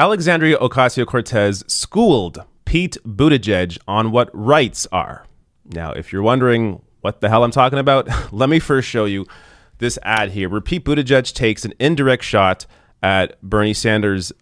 Alexandria Ocasio-Cortez schooled Pete Buttigieg on what rights are. Now, if you're wondering what the hell I'm talking about, let me first show you this ad here where Pete Buttigieg takes an indirect shot at Bernie Sanders'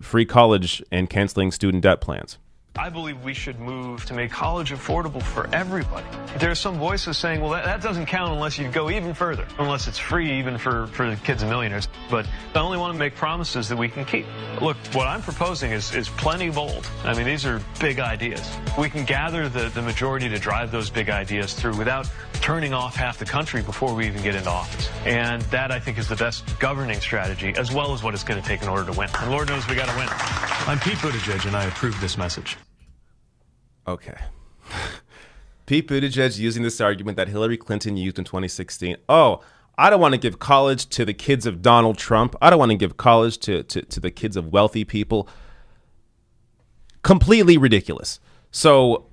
free college and canceling student debt plans. I believe we should move to make college affordable for everybody. There are some voices saying, well, that doesn't count unless you go even further, unless it's free even for the kids of millionaires. But I only want to make promises that we can keep. Look, what I'm proposing is plenty bold. I mean, these are big ideas. We can gather the majority to drive those big ideas through without turning off half the country before we even get into office. And that, I think, is the best governing strategy, as well as what it's going to take in order to win. And Lord knows we got to win. I'm Pete Buttigieg, and I approve this message. Okay. Pete Buttigieg using this argument that Hillary Clinton used in 2016. Oh, I don't want to give college to the kids of Donald Trump. I don't want to give college to the kids of wealthy people. Completely ridiculous. So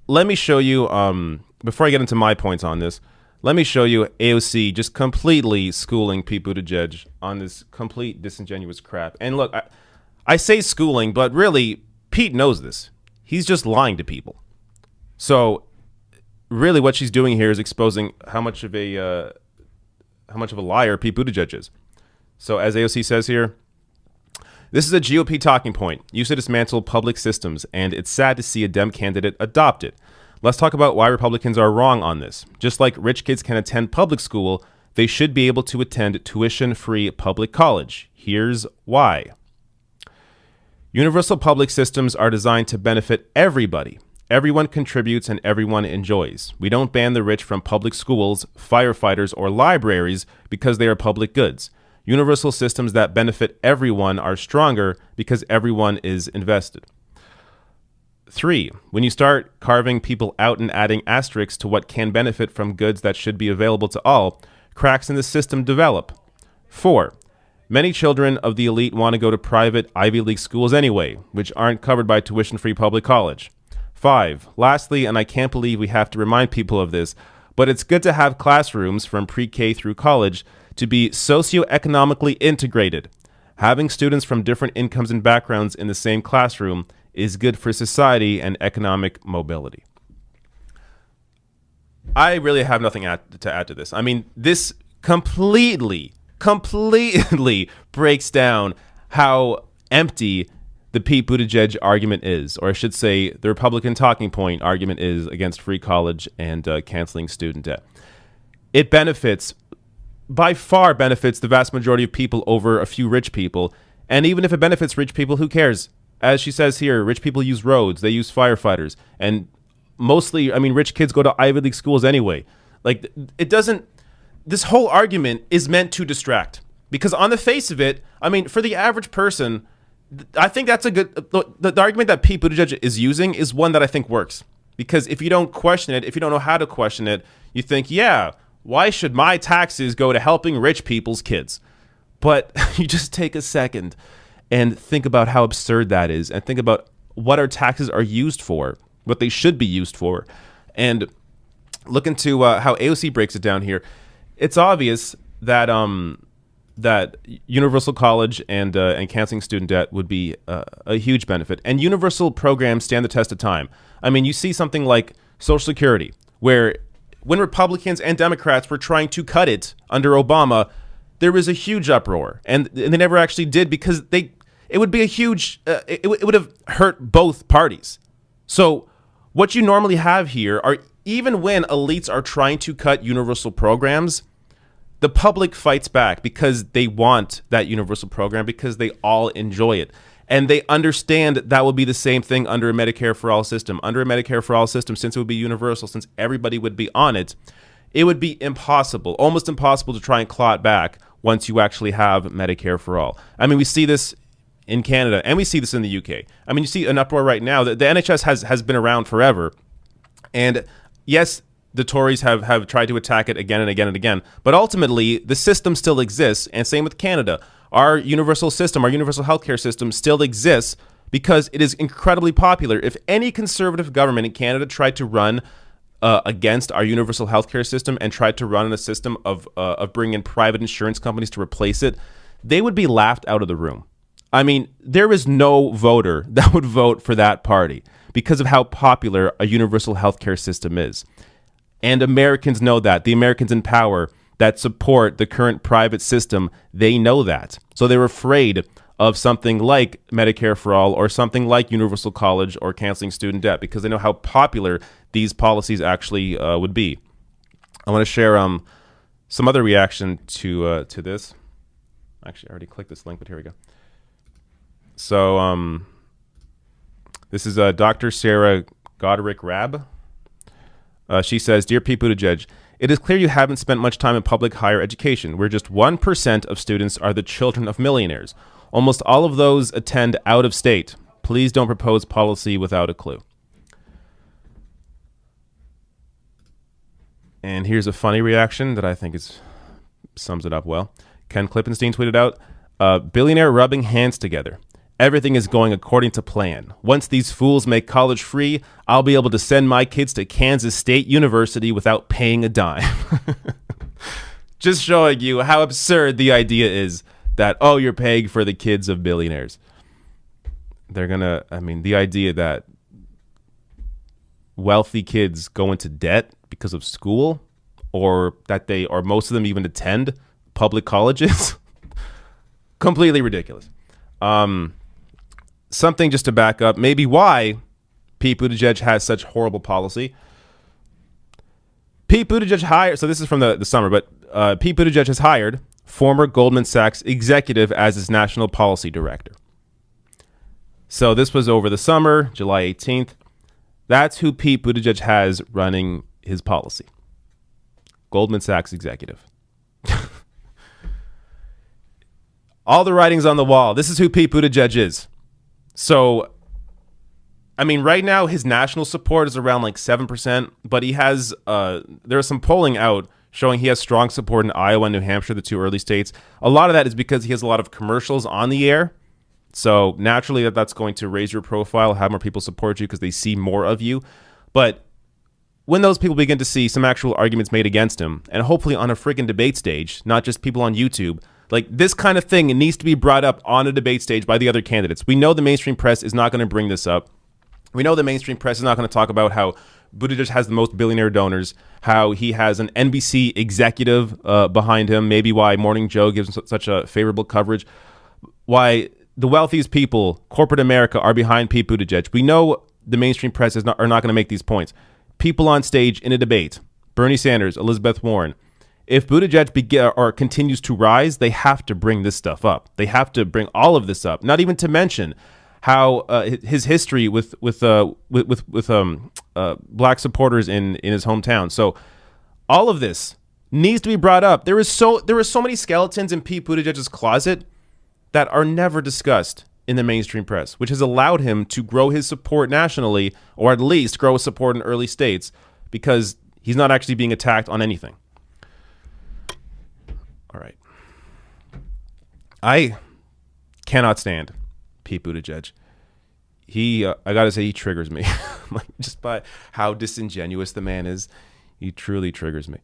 let me show you, before I get into my points on this, let me show you AOC just completely schooling Pete Buttigieg on this complete disingenuous crap. And look, I say schooling, but really, Pete knows this. He's just lying to people. So really what she's doing here is exposing how much of a liar Pete Buttigieg is. So as AOC says here, this is a GOP talking point used to dismantle public systems, and it's sad to see a Dem candidate adopt it. Let's talk about why Republicans are wrong on this. Just like rich kids can attend public school, they should be able to attend tuition-free public college. Here's why. Universal public systems are designed to benefit everybody. Everyone contributes and everyone enjoys. We don't ban the rich from public schools, firefighters, or libraries because they are public goods. Universal systems that benefit everyone are stronger because everyone is invested. 3. When you start carving people out and adding asterisks to what can benefit from goods that should be available to all, cracks in the system develop. 4. Many children of the elite want to go to private Ivy League schools anyway, which aren't covered by tuition-free public college. 5. Lastly, and I can't believe we have to remind people of this, but it's good to have classrooms from pre-K through college to be socioeconomically integrated. Having students from different incomes and backgrounds in the same classroom is good for society and economic mobility. I really have nothing to add to this. I mean, this completely breaks down how empty the Pete Buttigieg argument is, or I should say the Republican talking point argument is against free college and canceling student debt. It by far benefits the vast majority of people over a few rich people. And even if it benefits rich people, who cares? As she says here, rich people use roads, they use firefighters, and mostly, I mean, rich kids go to Ivy League schools anyway. Like, it doesn't, this whole argument is meant to distract, because on the face of it, I mean, for the average person, I think that's a good, the argument that Pete Buttigieg is using is one that I think works, because if you don't question it, if you don't know how to question it, you think, yeah, why should my taxes go to helping rich people's kids? But you just take a second and think about how absurd that is, and think about what our taxes are used for, what they should be used for, and look into how AOC breaks it down here. It's obvious that that universal college and canceling student debt would be a huge benefit, and universal programs stand the test of time. I mean, you see something like Social Security, where when Republicans and Democrats were trying to cut it under Obama, there was a huge uproar, and they never actually did, because it would be a huge it would have hurt both parties. So what you normally have here are, even when elites are trying to cut universal programs, the public fights back because they want that universal program, because they all enjoy it. And they understand that will be the same thing under a Medicare for All system. Under a Medicare for All system, since it would be universal, since everybody would be on it, it would be impossible, almost impossible to try and claw it back once you actually have Medicare for All. I mean, we see this in Canada, and we see this in the UK. I mean, you see an uproar right now. The NHS has been around forever. And yes, the Tories have tried to attack it again and again and again. But ultimately, the system still exists, and same with Canada. Our universal system, our universal healthcare system still exists because it is incredibly popular. If any conservative government in Canada tried to run against our universal healthcare system and tried to run in a system of bringing in private insurance companies to replace it, they would be laughed out of the room. I mean, there is no voter that would vote for that party because of how popular a universal healthcare system is. And Americans know that. The Americans in power that support the current private system, they know that. So they're afraid of something like Medicare for all or something like universal college or canceling student debt because they know how popular these policies actually would be. I want to share some other reaction to this. Actually, I already clicked this link, but here we go. So this is Dr. Sarah Goderick-Rabb. She says, Dear Pete Buttigieg, it is clear you haven't spent much time in public higher education, where just 1% of students are the children of millionaires. Almost all of those attend out of state. Please don't propose policy without a clue. And here's a funny reaction that I think sums it up well. Ken Klippenstein tweeted out, billionaire rubbing hands together. Everything is going according to plan. Once these fools make college free, I'll be able to send my kids to Kansas State University without paying a dime. Just showing you how absurd the idea is that, oh, you're paying for the kids of billionaires. The idea that wealthy kids go into debt because of school, or that most of them even attend public colleges, completely ridiculous. Something just to back up maybe why Pete Buttigieg has such horrible policy. Pete Buttigieg hired, so this is from the summer, but Pete Buttigieg has hired former Goldman Sachs executive as his national policy director. So this was over the summer, July 18th. That's who Pete Buttigieg has running his policy. Goldman Sachs executive. All the writing's on the wall. This is who Pete Buttigieg is. So, I mean, right now his national support is around like 7%, but he has, there's some polling out showing he has strong support in Iowa and New Hampshire, the two early states. A lot of that is because he has a lot of commercials on the air. So naturally that's going to raise your profile, have more people support you because they see more of you. But when those people begin to see some actual arguments made against him, and hopefully on a freaking debate stage, not just people on YouTube, like this kind of thing, it needs to be brought up on a debate stage by the other candidates. We know the mainstream press is not going to bring this up. We know the mainstream press is not going to talk about how Buttigieg has the most billionaire donors, how he has an NBC executive behind him, maybe why Morning Joe gives him such a favorable coverage, why the wealthiest people, corporate America, are behind Pete Buttigieg. We know the mainstream press are not going to make these points. People on stage in a debate, Bernie Sanders, Elizabeth Warren, if Buttigieg continues to rise, they have to bring this stuff up. They have to bring all of this up. Not even to mention how his history with black supporters in his hometown. So all of this needs to be brought up. There were so many skeletons in Pete Buttigieg's closet that are never discussed in the mainstream press, which has allowed him to grow his support nationally, or at least grow his support in early states, because he's not actually being attacked on anything. All right. I cannot stand Pete Buttigieg. I gotta say, he triggers me. Like, just by how disingenuous the man is, he truly triggers me.